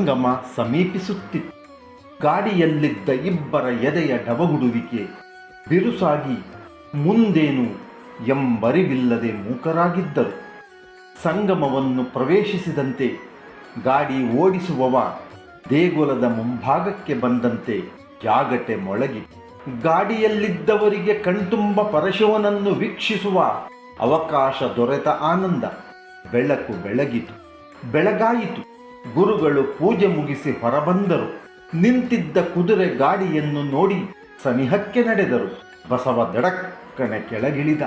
ಸಂಗಮ ಸಮೀಪಿಸುತ್ತಿತ್ತು. ಗಾಡಿಯಲ್ಲಿದ್ದ ಇಬ್ಬರ ಎದೆಯ ಡಬಗುಡುವಿಕೆ ಬಿರುಸಾಗಿ ಮುಂದೇನು ಎಂಬರಿವಿಲ್ಲದೆ ಮೂಕರಾಗಿದ್ದರು. ಸಂಗಮವನ್ನು ಪ್ರವೇಶಿಸಿದಂತೆ ಗಾಡಿ ಓಡಿಸುವವ ದೇಗುಲದ ಮುಂಭಾಗಕ್ಕೆ ಬಂದಂತೆ ಜಾಗಟೆ ಮೊಳಗಿ ಗಾಡಿಯಲ್ಲಿದ್ದವರಿಗೆ ಕಣ್ತುಂಬ ಪರಶಿವನನ್ನು ವೀಕ್ಷಿಸುವ ಅವಕಾಶ ದೊರೆತ ಆನಂದ. ಬೆಳಕು ಬೆಳಗಾಯಿತು. ಗುರುಗಳು ಪೂಜೆ ಮುಗಿಸಿ ಹೊರಬಂದರು. ನಿಂತಿದ್ದ ಕುದುರೆ ಗಾಡಿಯನ್ನು ನೋಡಿ ಸನಿಹಕ್ಕೆ ನಡೆದರು. ಬಸವ ದಡಕ್ಕನೆ ಕೆಳಗಿಳಿದ.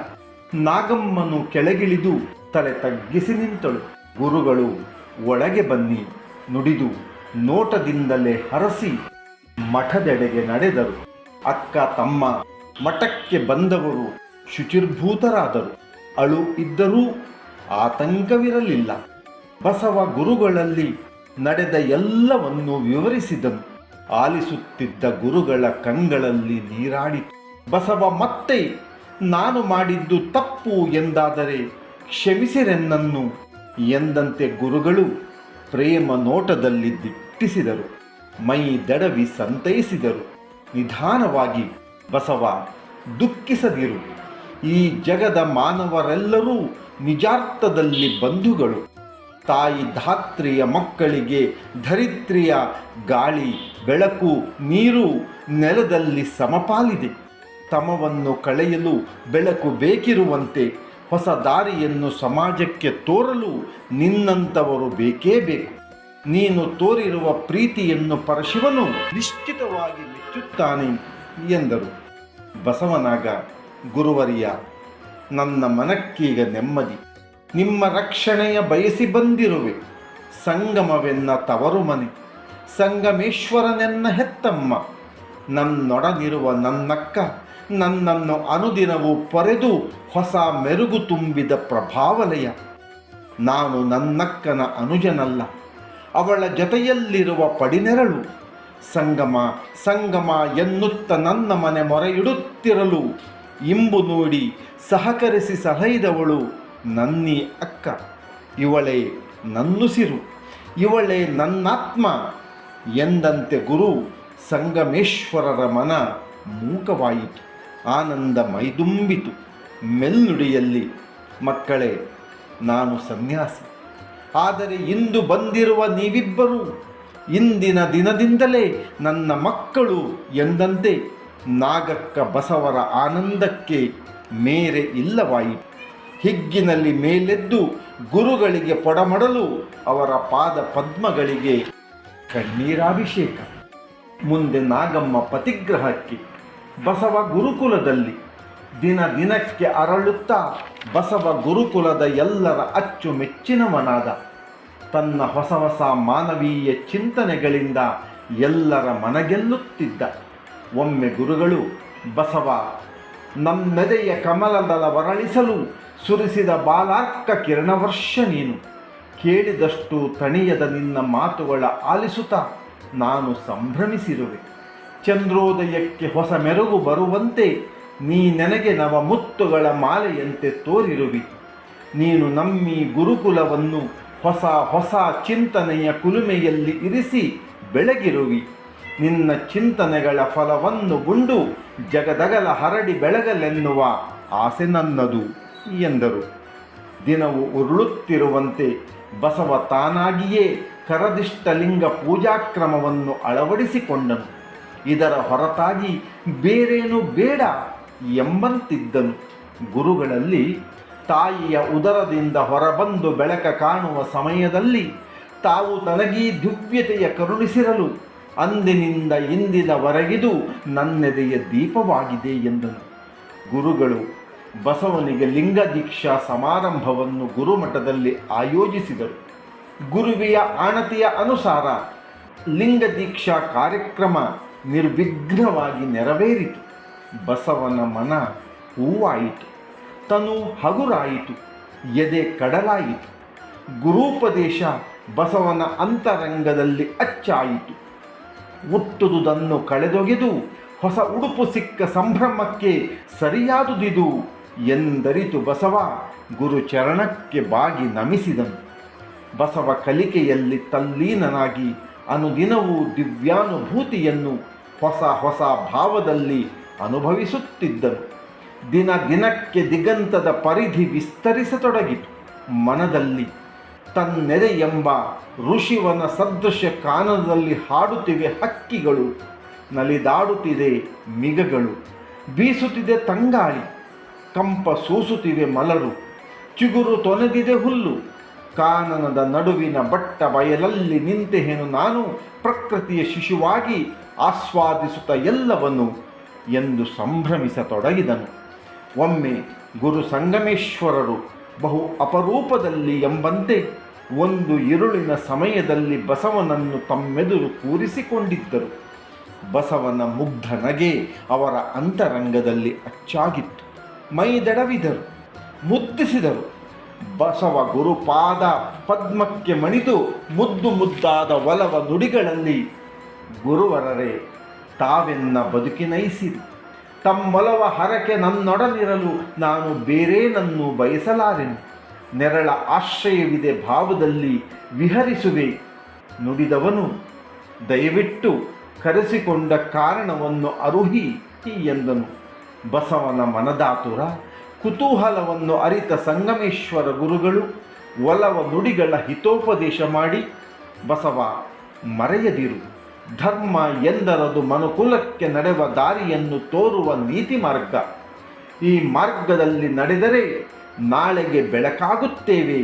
ನಾಗಮ್ಮನು ಕೆಳಗಿಳಿದು ತಲೆ ತಗ್ಗಿಸಿ ನಿಂತಳು. ಗುರುಗಳು ಒಳಗೆ ಬನ್ನಿ ನುಡಿದು ನೋಟದಿಂದಲೇ ಹರಸಿ ಮಠದೆಡೆಗೆ ನಡೆದರು. ಅಕ್ಕ ತಮ್ಮ ಮಠಕ್ಕೆ ಬಂದವರು ಶುಚಿರ್ಭೂತರಾದರು. ಅಳು ಇದ್ದರೂ ಆತಂಕವಿರಲಿಲ್ಲ. ಬಸವ ಗುರುಗಳಲ್ಲಿ ನಡೆದ ಎಲ್ಲವನ್ನೂ ವಿವರಿಸಿದನು. ಆಲಿಸುತ್ತಿದ್ದ ಗುರುಗಳ ಕಂಗಳಲ್ಲಿ ನೀರಾಡಿತು. ಬಸವ ಮತ್ತೆ ನಾನು ಮಾಡಿದ್ದು ತಪ್ಪು ಎಂದಾದರೆ ಕ್ಷಮಿಸಿರೆನ್ನನ್ನು ಎಂದಂತೆ ಗುರುಗಳು ಪ್ರೇಮ ನೋಟದಲ್ಲಿ ದಿಟ್ಟಿಸಿದರು. ಮೈ ದಡವಿ ಸಂತೈಸಿದರು. ನಿಧಾನವಾಗಿ ಬಸವ, ದುಃಖಿಸದಿರು. ಈ ಜಗದ ಮಾನವರೆಲ್ಲರೂ ನಿಜಾರ್ಥದಲ್ಲಿ ಬಂಧುಗಳು. ತಾಯಿ ಧಾತ್ರಿಯ ಮಕ್ಕಳಿಗೆ ಧರಿತ್ರಿಯ ಗಾಳಿ, ಬೆಳಕು, ನೀರು, ನೆಲದಲ್ಲಿ ಸಮಪಾಲಿದೆ. ತಮವನ್ನು ಕಳೆಯಲು ಬೆಳಕು ಬೇಕಿರುವಂತೆ ಹೊಸ ದಾರಿಯನ್ನು ಸಮಾಜಕ್ಕೆ ತೋರಲು ನಿನ್ನಂಥವರು ಬೇಕೇ ಬೇಕು. ನೀನು ತೋರಿರುವ ಪ್ರೀತಿಯನ್ನು ಪರಶಿವನು ನಿಶ್ಚಿತವಾಗಿ ಮೆಚ್ಚುತ್ತಾನೆ ಎಂದರು. ಬಸವನಾಗ, ಗುರುವರಿಯ, ನನ್ನ ಮನಕ್ಕೀಗ ನೆಮ್ಮದಿ. ನಿಮ್ಮ ರಕ್ಷಣೆಯ ಬಯಸಿ ಬಂದಿರುವೆ. ಸಂಗಮವೆನ್ನ ತವರು ಮನೆ, ಸಂಗಮೇಶ್ವರನೆನ್ನ ಹೆತ್ತಮ್ಮ. ನನ್ನೊಡನಿರುವ ನನ್ನಕ್ಕ ನನ್ನನ್ನು ಅನುದಿನವೂ ಪೊರೆದು ಹೊಸ ಮೆರುಗು ತುಂಬಿದ ಪ್ರಭಾವಲಯ. ನಾನು ನನ್ನಕ್ಕನ ಅನುಜನಲ್ಲ, ಅವಳ ಜೊತೆಯಲ್ಲಿರುವ ಪಡಿನೆರಳು. ಸಂಗಮ ಸಂಗಮ ಎನ್ನುತ್ತ ನನ್ನ ಮನೆ ಮೊರೆಯಿಡುತ್ತಿರಲು ಇಂಬು ನೋಡಿ ಸಹಕರಿಸಿ ಸಲಹಿದವಳು ನನ್ನೀ ಅಕ್ಕ. ಇವಳೇ ನನ್ನುಸಿರು, ಇವಳೇ ನನ್ನಾತ್ಮ ಎಂದಂತೆ ಗುರು ಸಂಗಮೇಶ್ವರರ ಮನ ಮೂಕವಾಯಿತು. ಆನಂದ ಮೈದುಂಬಿತು. ಮೆಲ್ನುಡಿಯಲ್ಲಿ, ಮಕ್ಕಳೇ, ನಾನು ಸನ್ಯಾಸಿ. ಆದರೆ ಇಂದು ಬಂದಿರುವ ನೀವಿಬ್ಬರೂ ಇಂದಿನ ದಿನದಿಂದಲೇ ನನ್ನ ಮಕ್ಕಳು ಎಂದಂತೆ ನಾಗಕ್ಕ ಬಸವರ ಆನಂದಕ್ಕೆ ಮೇರೆ ಇಲ್ಲವಾಯಿತು. ಹಿಗ್ಗಿನಲ್ಲಿ ಮೇಲೆದ್ದು ಗುರುಗಳಿಗೆ ಪೊಡಮಡಲು ಅವರ ಪಾದ ಪದ್ಮಗಳಿಗೆ ಕಣ್ಣೀರಾಭಿಷೇಕ. ಮುಂದೆ ನಾಗಮ್ಮ ಪತಿಗ್ರಹಕ್ಕೆ. ಬಸವ ಗುರುಕುಲದಲ್ಲಿ ದಿನ ದಿನಕ್ಕೆ ಅರಳುತ್ತಾ ಬಸವ ಗುರುಕುಲದ ಎಲ್ಲರ ಅಚ್ಚುಮೆಚ್ಚಿನವನಾದ. ತನ್ನ ಹೊಸ ಹೊಸ ಮಾನವೀಯ ಚಿಂತನೆಗಳಿಂದ ಎಲ್ಲರ ಮನಗೆಲ್ಲುತ್ತಿದ್ದ. ಒಮ್ಮೆ ಗುರುಗಳು, ಬಸವ, ನಮ್ಮೆದೆಯ ಕಮಲದಲ ವರಳಿಸಲು ಸುರಿಸಿದ ಬಾಲಾರ್ಕ ಕಿರಣವರ್ಷ ನೀನು. ಕೇಳಿದಷ್ಟು ತಣಿಯದ ನಿನ್ನ ಮಾತುಗಳ ಆಲಿಸುತ್ತಾ ನಾನು ಸಂಭ್ರಮಿಸಿರುವೆ. ಚಂದ್ರೋದಯಕ್ಕೆ ಹೊಸ ಮೆರುಗು ಬರುವಂತೆ ನೀ ನನಗೆ ನವ ಮುತ್ತುಗಳ ಮಾಲೆಯಂತೆ ತೋರಿರುವಿ. ನೀನು ನಮ್ಮಿ ಗುರುಕುಲವನ್ನು ಹೊಸ ಹೊಸ ಚಿಂತನೆಯ ಕುಲುಮೆಯಲ್ಲಿ ಇರಿಸಿ ಬೆಳಗಿರುವಿ. ನಿನ್ನ ಚಿಂತನೆಗಳ ಫಲವನ್ನು ಗುಂಡು ಜಗದಗಲ ಹರಡಿ ಬೆಳಗಲೆನ್ನುವ ಆಸೆ ನನ್ನದು ಎಂದರು. ದಿನವು ಉರುಳುತ್ತಿರುವಂತೆ ಬಸವ ತಾನಾಗಿಯೇ ಕರದಿಷ್ಟಲಿಂಗ ಪೂಜಾಕ್ರಮವನ್ನು ಅಳವಡಿಸಿಕೊಂಡನು. ಇದರ ಹೊರತಾಗಿ ಬೇರೇನೂ ಬೇಡ ಎಂಬಂತಿದ್ದನು. ಗುರುಗಳಲ್ಲಿ ತಾಯಿಯ ಉದರದಿಂದ ಹೊರಬಂದು ಬೆಳಕ ಕಾಣುವ ಸಮಯದಲ್ಲಿ ತಾವು ತನಗೀ ದಿವ್ಯತೆಯ ಕರುಣಿಸಿರಲು ಅಂದಿನಿಂದ ಇಂದಿನವರೆಗಿದು ನನ್ನೆದೆಯ ದೀಪವಾಗಿದೆ ಎಂದನು. ಗುರುಗಳು ಬಸವನಿಗೆ ಲಿಂಗ ದೀಕ್ಷಾ ಸಮಾರಂಭವನ್ನು ಗುರುಮಠದಲ್ಲಿ ಆಯೋಜಿಸಿದರು. ಗುರುವಿಯ ಆಣತಿಯ ಅನುಸಾರ ಲಿಂಗ ದೀಕ್ಷಾ ಕಾರ್ಯಕ್ರಮ ನಿರ್ವಿಘ್ನವಾಗಿ ನೆರವೇರಿತು. ಬಸವನ ಮನ ಹೂವಾಯಿತು, ತನು ಹಗುರಾಯಿತು, ಎದೆ ಕಡಲಾಯಿತು. ಗುರೂಪದೇಶ ಬಸವನ ಅಂತರಂಗದಲ್ಲಿ ಅಚ್ಚಾಯಿತು. ಹುಟ್ಟುದುದನ್ನು ಕಳೆದೊಗೆದು ಹೊಸ ಉಡುಪು ಸಿಕ್ಕ ಸಂಭ್ರಮಕ್ಕೆ ಸರಿಯಾದುದಿದು ಎಂದರಿತು ಬಸವ ಗುರುಚರಣಕ್ಕೆ ಬಾಗಿ ನಮಿಸಿದನು. ಬಸವ ಕಲಿಕೆಯಲ್ಲಿ ತಲ್ಲೀನನಾಗಿ ಅನುದಿನವೂ ದಿವ್ಯಾನುಭೂತಿಯನ್ನು ಹೊಸ ಹೊಸ ಭಾವದಲ್ಲಿ ಅನುಭವಿಸುತ್ತಿದ್ದನು. ದಿನ ದಿನಕ್ಕೆ ದಿಗಂತದ ಪರಿಧಿ ವಿಸ್ತರಿಸತೊಡಗಿತು. ಮನದಲ್ಲಿ ತನ್ನೆದೆ ಎಂಬ ಋಷಿವನ ಸದೃಶ ಕಾನನದಲ್ಲಿ ಹಾಡುತ್ತಿವೆ ಹಕ್ಕಿಗಳು, ನಲಿದಾಡುತ್ತಿದೆ ಮಿಗಗಳು, ಬೀಸುತ್ತಿದೆ ತಂಗಾಳಿ, ಕಂಪ ಸೂಸುತ್ತಿವೆ ಮಲರು, ಚಿಗುರು ತೊನೆದಿದೆ ಹುಲ್ಲು. ಕಾನನದ ನಡುವಿನ ಬಟ್ಟ ಬಯಲಲ್ಲಿ ನಿಂತೆಹೇನು ನಾನು ಪ್ರಕೃತಿಯ ಶಿಶುವಾಗಿ ಆಸ್ವಾದಿಸುತ್ತ ಎಲ್ಲವನ್ನು ಎಂದು ಸಂಭ್ರಮಿಸತೊಡಗಿದನು. ಒಮ್ಮೆ ಗುರು ಸಂಗಮೇಶ್ವರರು ಬಹು ಅಪರೂಪದಲ್ಲಿ ಎಂಬಂತೆ ಒಂದು ಇರುಳಿನ ಸಮಯದಲ್ಲಿ ಬಸವನನ್ನು ತಮ್ಮೆದುರು ಕೂರಿಸಿಕೊಂಡಿದ್ದರು. ಬಸವನ ಮುಗ್ಧ ನಗೆ ಅವರ ಅಂತರಂಗದಲ್ಲಿ ಅಚ್ಚಾಗಿತ್ತು. ಮೈದಡವಿದರು, ಮುದ್ದಿಸಿದರು. ಬಸವ ಗುರುಪಾದ ಪದ್ಮಕ್ಕೆ ಮಣಿದು ಮುದ್ದು ಮುದ್ದಾದ ಒಲವ ನುಡಿಗಳಲ್ಲಿ, ಗುರುವರರೇ, ತಾವೆನ್ನ ಬದುಕಿನೈಸಿರಿ. ತಮ್ಮೊಲವ ಹರಕೆ ನನ್ನೊಡನಿರಲು ನಾನು ಬೇರೇನನ್ನು ಬಯಸಲಾರೆನು. ನೆರಳ ಆಶ್ರಯವಿದೆ ಭಾವದಲ್ಲಿ ವಿಹರಿಸುವೆ ನುಡಿದವನು, ದಯವಿಟ್ಟು ಕರೆಸಿಕೊಂಡ ಕಾರಣವನ್ನು ಅರುಹಿ ಎಂದನು. ಬಸವನ ಮನದಾತುರ ಕುತೂಹಲವನ್ನು ಅರಿತ ಸಂಗಮೇಶ್ವರ ಗುರುಗಳು ಒಲವ ನುಡಿಗಳ ಹಿತೋಪದೇಶ ಮಾಡಿ, ಬಸವ, ಮರೆಯದಿರು. ಧರ್ಮ ಎಂದರದು ಮನುಕುಲಕ್ಕೆ ನಡೆವ ದಾರಿಯನ್ನು ತೋರುವ ನೀತಿ ಮಾರ್ಗ. ಈ ಮಾರ್ಗದಲ್ಲಿ ನಡೆದರೆ ನಾಳೆಗೆ ಬೆಳಕಾಗುತ್ತೇವೆ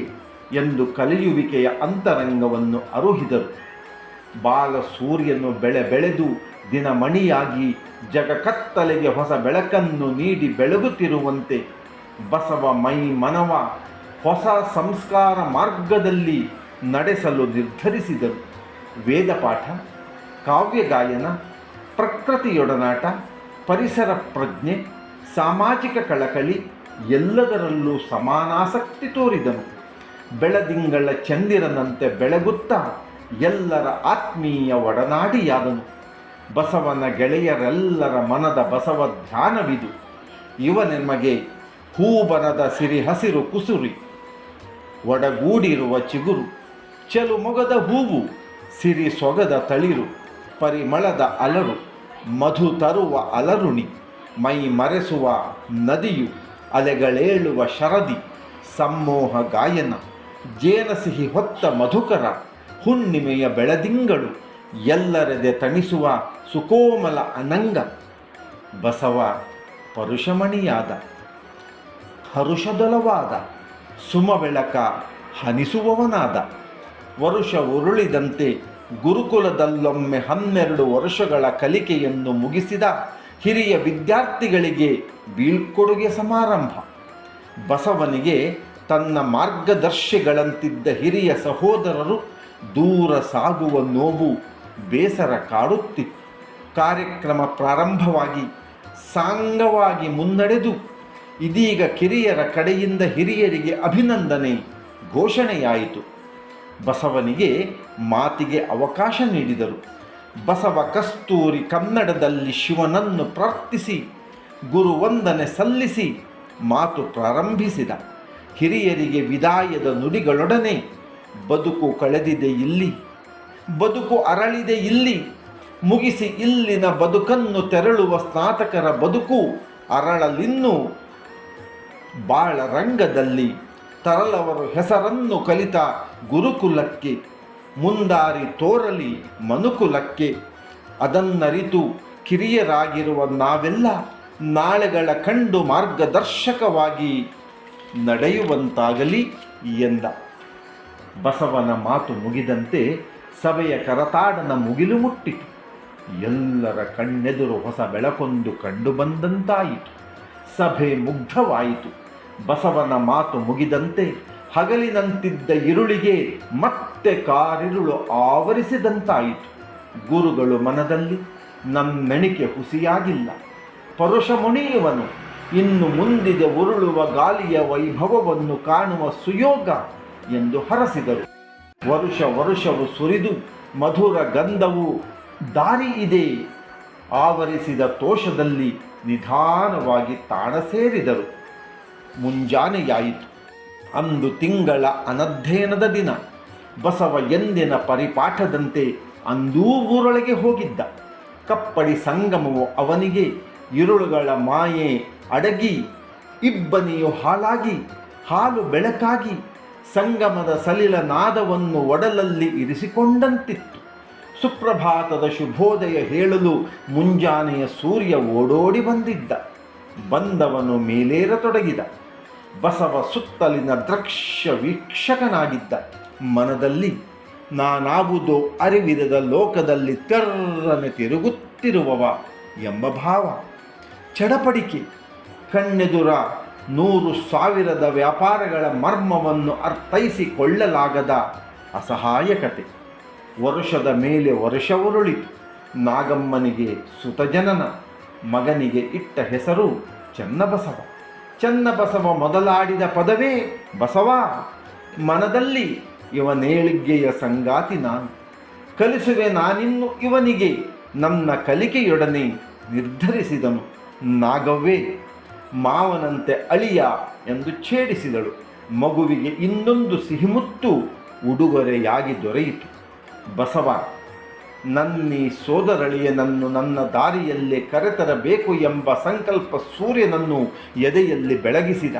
ಎಂದು ಕಲಿಯುವಿಕೆಯ ಅಂತರಂಗವನ್ನು ಅರುಹಿದರು. ಬಾಲ ಸೂರ್ಯನು ಬೆಳೆದು ದಿನಮಣಿಯಾಗಿ ಜಗಕತ್ತಲೆಗೆ ಹೊಸ ಬೆಳಕನ್ನು ನೀಡಿ ಬೆಳಗುತ್ತಿರುವಂತೆ ಬಸವ ಮೈ ಮನವ ಹೊಸ ಸಂಸ್ಕಾರ ಮಾರ್ಗದಲ್ಲಿ ನಡೆಸಲು ನಿರ್ಧರಿಸಿದರು. ವೇದಪಾಠ, ಕಾವ್ಯಗಾಯನ, ಪ್ರಕೃತಿಯೊಡನಾಟ, ಪರಿಸರ ಪ್ರಜ್ಞೆ, ಸಾಮಾಜಿಕ ಕಳಕಳಿ ಎಲ್ಲದರಲ್ಲೂ ಸಮಾನಾಸಕ್ತಿ ತೋರಿದನು. ಬೆಳದಿಂಗಳ ಚಂದಿರನಂತೆ ಬೆಳಗುತ್ತಾ ಎಲ್ಲರ ಆತ್ಮೀಯ ಒಡನಾಡಿಯಾದನು. ಬಸವನ ಗೆಳೆಯರೆಲ್ಲರ ಮನದ ಬಸವ ಧ್ಯಾನವಿದು. ಇವನೆಮಗೆ ಹೂಬನದ ಸಿರಿ ಹಸಿರು ಕುಸುರಿ, ಒಡಗೂಡಿರುವ ಚಿಗುರು, ಚೆಲು ಮೊಗದ ಹೂವು, ಸಿರಿ ಸೊಗದ ತಳಿರು, ಪರಿಮಳದ ಅಲರು, ಮಧು ತರುವ ಅಲರುಣಿ, ಮೈ ಮರೆಸುವ ನದಿಯು, ಅಲೆಗಳೇಳುವ ಶರದಿ, ಸಮ್ಮೋಹ ಗಾಯನ, ಜೇನಸಿಹಿ ಹೊತ್ತ ಮಧುಕರ, ಹುಣ್ಣಿಮೆಯ ಬೆಳದಿಂಗಳು, ಎಲ್ಲರೆದೆ ತಣಿಸುವ ಸುಕೋಮಲ ಅನಂಗ. ಬಸವ ಪರುಷಮಣಿಯಾದ, ಹರುಷದೊಲವಾದ, ಸುಮಬೆಳಕ ಹನಿಸುವವನಾದ. ವರುಷ ಉರುಳಿದಂತೆ ಗುರುಕುಲದಲ್ಲೊಮ್ಮೆ 12 ವರ್ಷಗಳ ಕಲಿಕೆಯನ್ನು ಮುಗಿಸಿದ ಹಿರಿಯ ವಿದ್ಯಾರ್ಥಿಗಳಿಗೆ ಬೀಳ್ಕೊಡುಗೆ ಸಮಾರಂಭ. ಬಸವನಿಗೆ ತನ್ನ ಮಾರ್ಗದರ್ಶಿಗಳಂತಿದ್ದ ಹಿರಿಯ ಸಹೋದರರು ದೂರ ಸಾಗುವ ನೋವು ಬೇಸರ ಕಾಡುತ್ತಿತ್ತು. ಕಾರ್ಯಕ್ರಮ ಪ್ರಾರಂಭವಾಗಿ ಸಾಂಗವಾಗಿ ಮುನ್ನಡೆದು ಇದೀಗ ಕಿರಿಯರ ಕಡೆಯಿಂದ ಹಿರಿಯರಿಗೆ ಅಭಿನಂದನೆ ಘೋಷಣೆಯಾಯಿತು. ಬಸವನಿಗೆ ಮಾತಿಗೆ ಅವಕಾಶ ನೀಡಿದರು. ಬಸವ ಕಸ್ತೂರಿ ಕನ್ನಡದಲ್ಲಿ ಶಿವನನ್ನು ಪ್ರಾರ್ಥಿಸಿ ಗುರುವಂದನೆ ಸಲ್ಲಿಸಿ ಮಾತು ಪ್ರಾರಂಭಿಸಿದ. ಹಿರಿಯರಿಗೆ ವಿದಾಯದ ನುಡಿಗಳೊಡನೆ, ಬದುಕು ಕಳೆದಿದೆ ಇಲ್ಲಿ, ಬದುಕು ಅರಳಿದೆ ಇಲ್ಲಿ, ಮುಗಿಸಿ ಇಲ್ಲಿನ ಬದುಕನ್ನು ತೆರಳುವ ಸ್ನಾತಕರ ಬದುಕು ಅರಳಲಿನ್ನು ಬಾಳ ರಂಗದಲ್ಲಿ ತರಲವರು ಹೆಸರನ್ನು ಕಲಿತ ಗುರುಕುಲಕ್ಕೆ ಮುಂದಾರಿ ತೋರಲಿ ಮನುಕುಲಕ್ಕೆ. ಅದನ್ನರಿತು ಕಿರಿಯರಾಗಿರುವ ನಾವೆಲ್ಲ ನಾಳೆಗಳ ಕಂಡು ಮಾರ್ಗದರ್ಶಕವಾಗಿ ನಡೆಯುವಂತಾಗಲಿ ಎಂದ. ಬಸವನ ಮಾತು ಮುಗಿದಂತೆ ಸಭೆಯ ಕರತಾಡನ ಮುಗಿಲು ಮುಟ್ಟಿತು. ಎಲ್ಲರ ಕಣ್ಣೆದುರು ಹೊಸ ಬೆಳಕೊಂದು ಕಂಡು ಬಂದಂತಾಯಿತು. ಸಭೆ ಮುಗ್ಧವಾಯಿತು. ಬಸವನ ಮಾತು ಮುಗಿದಂತೆ ಹಗಲಿನಂತಿದ್ದ ಇರುಳಿಗೆ ಮತ್ತೆ ಕಾರಿರುಳು ಆವರಿಸಿದಂತಾಯಿತು. ಗುರುಗಳು ಮನದಲ್ಲಿ ನಮ್ಮೆಣಿಕೆ ಹುಸಿಯಾಗಿಲ್ಲ, ಪರುಷ ಮುಣಿಯುವನು, ಇನ್ನು ಮುಂದಿದೆ ಉರುಳುವ ಗಾಳಿಯ ವೈಭವವನ್ನು ಕಾಣುವ ಸುಯೋಗ ಎಂದು ಹರಸಿದರು. ವರುಷವು ಸುರಿದು ಮಧುರ ಗಂಧವು ದಾರಿ ಇದೆ ಆವರಿಸಿದ ತೋಷದಲ್ಲಿ ನಿಧಾನವಾಗಿ ತಾಣ ಸೇರಿದರು. ಮುಂಜಾನೆಯಾಯಿತು. ಅಂದು ತಿಂಗಳ ಅನಧ್ಯಯನದ ದಿನ. ಬಸವ ಎಂದಿನ ಪರಿಪಾಠದಂತೆ ಅಂದೂ ಊರೊಳಗೆ ಹೋಗಿದ್ದ. ಕಪ್ಪಡಿ ಸಂಗಮವು ಅವನಿಗೆ ഇരുಳುಗಳ ಮಾಯೆ ಅಡಗಿ, ಇಬ್ಬನಿಯು ಹಾಳಾಗಿ, ಹಾಲು ಬೆಳಕಾಗಿ, ಸಂಗಮದ ಸಲಿಲ ನಾದವನ್ನು ಒಡಲಲ್ಲಿ ಇರಿಸಿಕೊಂಡಂತಿತ್ತು. ಸುಪ್ರಭಾತದ ಶುಭೋದಯ ಹೇಳಲು ಮುಂಜಾನೆಯ ಸೂರ್ಯ ಓಡೋಡಿ ಬಂದಿದ್ದ. ಬಂದವನು ಮೇಲೇರತೊಡಗಿದ. ಬಸವ ಸುತ್ತಲಿನ ದೃಶ್ಯ ವೀಕ್ಷಕನಾಗಿದ್ದ. ಮನದಲ್ಲಿ ನಾನಾವುದೋ ಅರಿವಿರದ ಲೋಕದಲ್ಲಿ ತೆರ್ರನೆ ತಿರುಗುತ್ತಿರುವವ ಎಂಬ ಭಾವ, ಚಡಪಡಿಕೆ, ಕಣ್ಣೆದುರ 100,000 ವ್ಯಾಪಾರಗಳ ಮರ್ಮವನ್ನು ಅರ್ಥೈಸಿಕೊಳ್ಳಲಾಗದ ಅಸಹಾಯಕತೆ. ವರುಷದ ಮೇಲೆ ವರ್ಷ ಉರುಳಿತು. ನಾಗಮ್ಮನಿಗೆ ಸುತಜನನ. ಮಗನಿಗೆ ಇಟ್ಟ ಹೆಸರು ಚನ್ನಬಸವ. ಚನ್ನಬಸವ ಮೊದಲಾಡಿದ ಪದವೇ ಬಸವ. ಮನದಲ್ಲಿ ಇವನೇಳಿಗೆಯ ಸಂಗಾತಿ ನಾನು. ಕಲಿಸುವೆ ನಾನಿನ್ನು ಇವನಿಗೆ, ನನ್ನ ಕಲಿಕೆಯೊಡನೆ ನಿರ್ಧರಿಸಿದನು. ನಾಗವ್ವೇ ಮಾವನಂತೆ ಅಳಿಯ ಎಂದು ಛೇಡಿಸಿದಳು. ಮಗುವಿಗೆ ಇನ್ನೊಂದು ಸಿಹಿಮುತ್ತು ಉಡುಗೊರೆಯಾಗಿ ದೊರೆಯಿತು. ಬಸವ ನನ್ನೀ ಸೋದರಳಿಯನನ್ನು ನನ್ನ ದಾರಿಯಲ್ಲೇ ಕರೆತರಬೇಕು ಎಂಬ ಸಂಕಲ್ಪ ಸೂರ್ಯನನ್ನು ಎದೆಯಲ್ಲಿ ಬೆಳಗಿಸಿದ.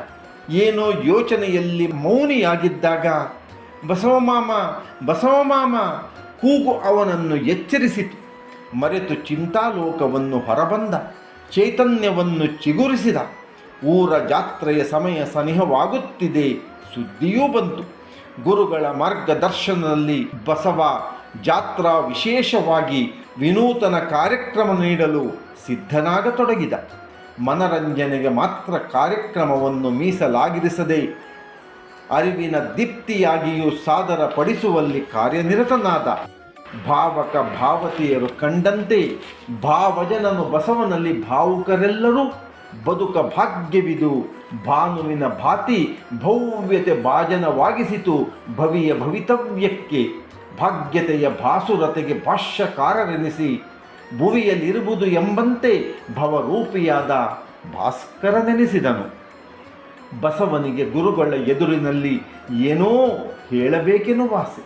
ಏನೋ ಯೋಚನೆಯಲ್ಲಿ ಮೌನಿಯಾಗಿದ್ದಾಗ ಬಸವಮಾಮ ಬಸವಮಾಮ ಕೂಗು ಅವನನ್ನು ಎಚ್ಚರಿಸಿತು. ಮರೆತು ಚಿಂತಾಲೋಕವನ್ನು ಹೊರಬಂದ. ಚೈತನ್ಯವನ್ನು ಚಿಗುರಿಸಿದ. ಊರ ಜಾತ್ರೆಯ ಸಮಯ ಸನಿಹವಾಗುತ್ತಿದೆ. ಸುದ್ದಿಯೂ ಬಂತು. ಗುರುಗಳ ಮಾರ್ಗದರ್ಶನದಲ್ಲಿ ಬಸವ ಜಾತ್ರಾ ವಿಶೇಷವಾಗಿ ವಿನೂತನ ಕಾರ್ಯಕ್ರಮ ನೀಡಲು ಸಿದ್ಧನಾಗತೊಡಗಿದ. ಮನರಂಜನೆಗೆ ಮಾತ್ರ ಕಾರ್ಯಕ್ರಮವನ್ನು ಮೀಸಲಾಗಿರಿಸದೆ ಅರಿವಿನ ದೀಪ್ತಿಯಾಗಿಯೂ ಸಾದರಪಡಿಸುವಲ್ಲಿ ಕಾರ್ಯನಿರತನಾದ. ಭಾವಕ ಭಾವತಿಯರು ಕಂಡಂತೆ ಭಾವಜನನು ಬಸವನಲ್ಲಿ ಭಾವುಕರೆಲ್ಲರೂ ಬದುಕ ಭಾಗ್ಯವಿದು. ಭಾನುವಿನ ಭಾತಿ ಭವ್ಯತೆ ಭಾಜನವಾಗಿಸಿತು. ಭವಿಯ ಭವಿತವ್ಯಕ್ಕೆ ಭಾಗ್ಯತೆಯ ಭಾಸುರತೆಗೆ ಭಾಷ್ಯಕಾರರೆನಿಸಿ ಭುವಿಯಲ್ಲಿರುವುದು ಎಂಬಂತೆ ಭವರೂಪಿಯಾದ ಭಾಸ್ಕರನೆನಿಸಿದನು. ಬಸವನಿಗೆ ಗುರುಗಳ ಎದುರಿನಲ್ಲಿ ಏನೋ ಹೇಳಬೇಕೆನ್ನುವ ಆಸೆ.